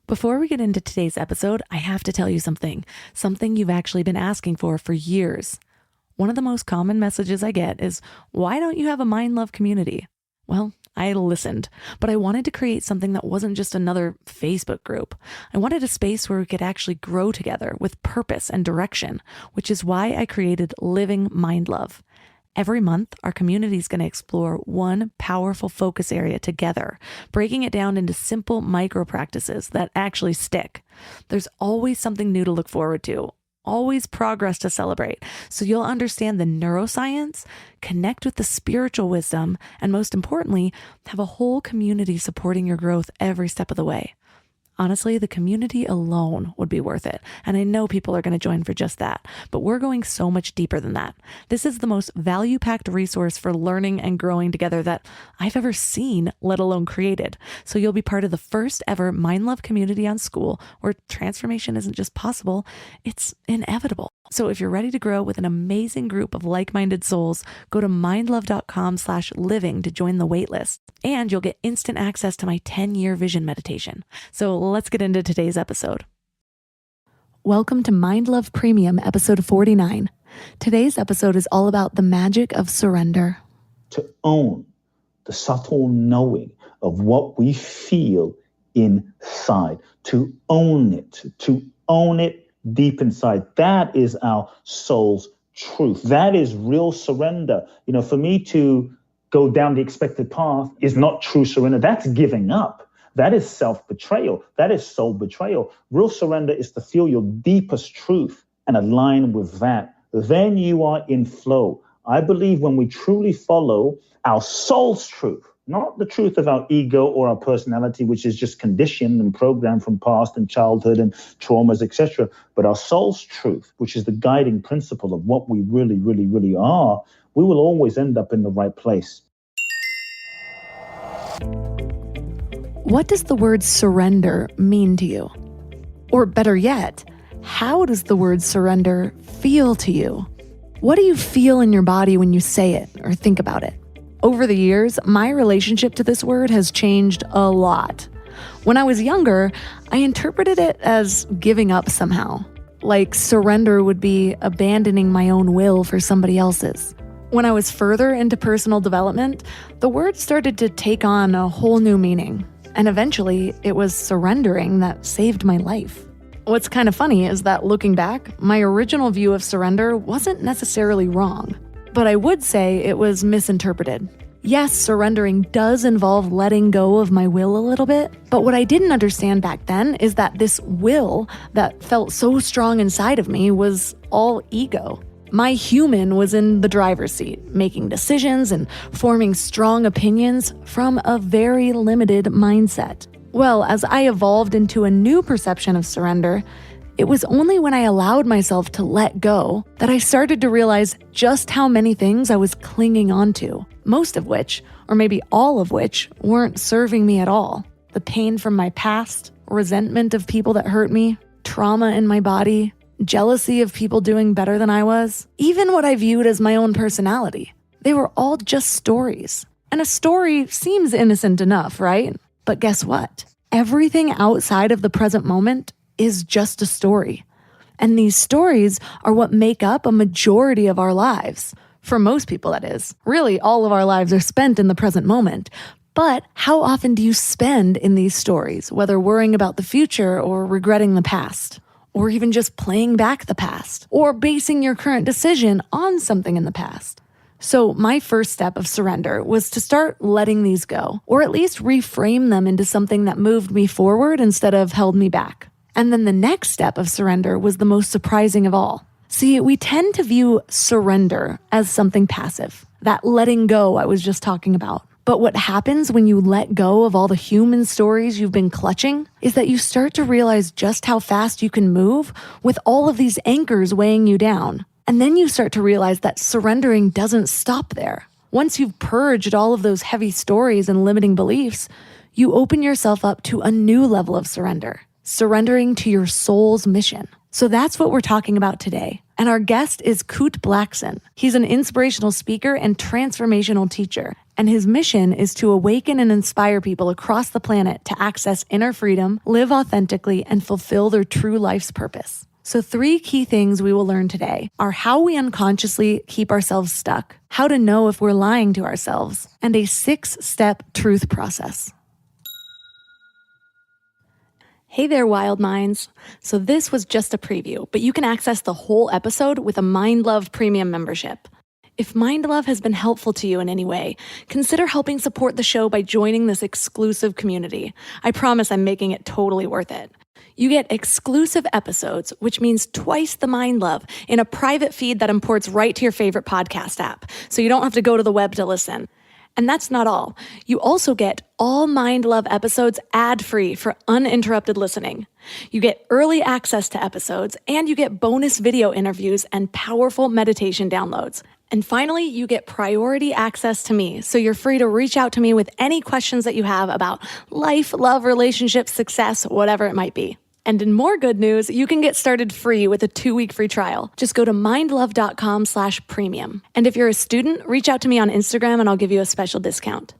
Before we get into today's episode, I have to tell you something you've actually been asking for years. One of the most common messages I get is, why don't you have a Mind Love community? Well, I listened, but I wanted to create something that wasn't just another Facebook group. I wanted a space where we could actually grow together with purpose and direction, which is why I created Living Mind Love. Every month, our community is going to explore one powerful focus area together, breaking it down into simple micro practices that actually stick. There's always something new to look forward to, always progress to celebrate, so you'll understand the neuroscience, connect with the spiritual wisdom, and most importantly, have a whole community supporting your growth every step of the way. Honestly, the community alone would be worth it. And I know people are going to join for just that, but we're going so much deeper than that. This is the most value-packed resource for learning and growing together that I've ever seen, let alone created. So you'll be part of the first ever Mind Love community on School, where transformation isn't just possible, it's inevitable. So if you're ready to grow with an amazing group of like-minded souls, go to mindlove.com/living to join the waitlist. And you'll get instant access to my 10-year vision meditation. So let's get into today's episode. Welcome to Mind Love Premium, episode 49. Today's episode is all about the magic of surrender. To own the subtle knowing of what we feel inside, to own it deep inside. That is our soul's truth. That is real surrender. For me to go down the expected path is not true surrender. That's giving up. That is self-betrayal. That is soul betrayal. Real surrender is to feel your deepest truth and align with that. Then you are in flow. I believe when we truly follow our soul's truth, not the truth of our ego or our personality, which is just conditioned and programmed from past and childhood and traumas, etc., but our soul's truth, which is the guiding principle of what we really, really, really are, we will always end up in the right place. What does the word surrender mean to you? Or better yet, how does the word surrender feel to you? What do you feel in your body when you say it or think about it? Over the years, my relationship to this word has changed a lot. When I was younger, I interpreted it as giving up somehow. Like surrender would be abandoning my own will for somebody else's. When I was further into personal development, the word started to take on a whole new meaning. And eventually, it was surrendering that saved my life. What's kind of funny is that looking back, my original view of surrender wasn't necessarily wrong. But I would say it was misinterpreted. Yes, surrendering does involve letting go of my will a little bit, but what I didn't understand back then is that this will that felt so strong inside of me was all ego. My human was in the driver's seat, making decisions and forming strong opinions from a very limited mindset. Well, as I evolved into a new perception of surrender, it was only when I allowed myself to let go that I started to realize just how many things I was clinging onto, most of which, or maybe all of which, weren't serving me at all. The pain from my past, resentment of people that hurt me, trauma in my body, jealousy of people doing better than I was, even what I viewed as my own personality. They were all just stories. And a story seems innocent enough, right? But guess what? Everything outside of the present moment is just a story. And these stories are what make up a majority of our lives. For most people, that is. Really, all of our lives are spent in the present moment. But how often do you spend in these stories, whether worrying about the future or regretting the past? Or even just playing back the past? Or basing your current decision on something in the past? So my first step of surrender was to start letting these go, or at least reframe them into something that moved me forward instead of held me back. And then the next step of surrender was the most surprising of all. See, we tend to view surrender as something passive, that letting go I was just talking about. But what happens when you let go of all the human stories you've been clutching is that you start to realize just how fast you can move with all of these anchors weighing you down. And then you start to realize that surrendering doesn't stop there. Once you've purged all of those heavy stories and limiting beliefs, you open yourself up to a new level of surrender. Surrendering to your soul's mission. So that's what we're talking about today. And our guest is Kute Blackson. He's an inspirational speaker and transformational teacher. and his mission is to awaken and inspire people across the planet to access inner freedom, live authentically, and fulfill their true life's purpose. So 3 key things we will learn today are how we unconsciously keep ourselves stuck, how to know if we're lying to ourselves, and a 6-step truth process. Hey there, wild minds. So this was just a preview, but you can access the whole episode with a Mind Love Premium membership. If Mind Love has been helpful to you in any way, consider helping support the show by joining this exclusive community. I promise I'm making it totally worth it. You get exclusive episodes, which means twice the Mind Love, in a private feed that imports right to your favorite podcast app, so you don't have to go to the web to listen. And that's not all. You also get all Mind Love episodes ad-free for uninterrupted listening. You get early access to episodes, and you get bonus video interviews and powerful meditation downloads. And finally, you get priority access to me, so you're free to reach out to me with any questions that you have about life, love, relationships, success, whatever it might be. And in more good news, you can get started free with a 2-week free trial. Just go to mindlove.com/premium. And if you're a student, reach out to me on Instagram and I'll give you a special discount.